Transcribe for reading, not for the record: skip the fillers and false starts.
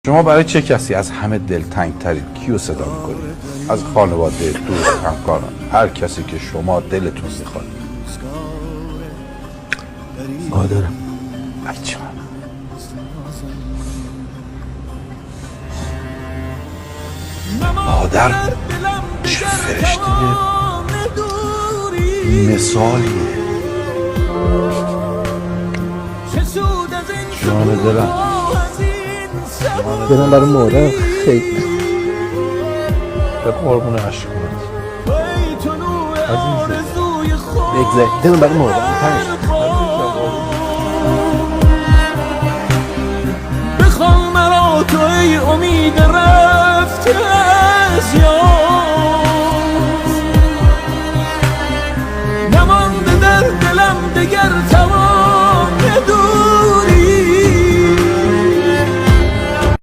شما برای چه کسی از همه دلتنگ ترین کیو صدا میکنید؟ از خانواده، دوست، همکاران، هر کسی که شما دلتون میخواد. مادرم. بچه من مادر چه فرشته مثالیه. جان دلم برای مادرم خیلی به قربون عشقونت عزیزه. بگذاری دلم برای مادرم تنش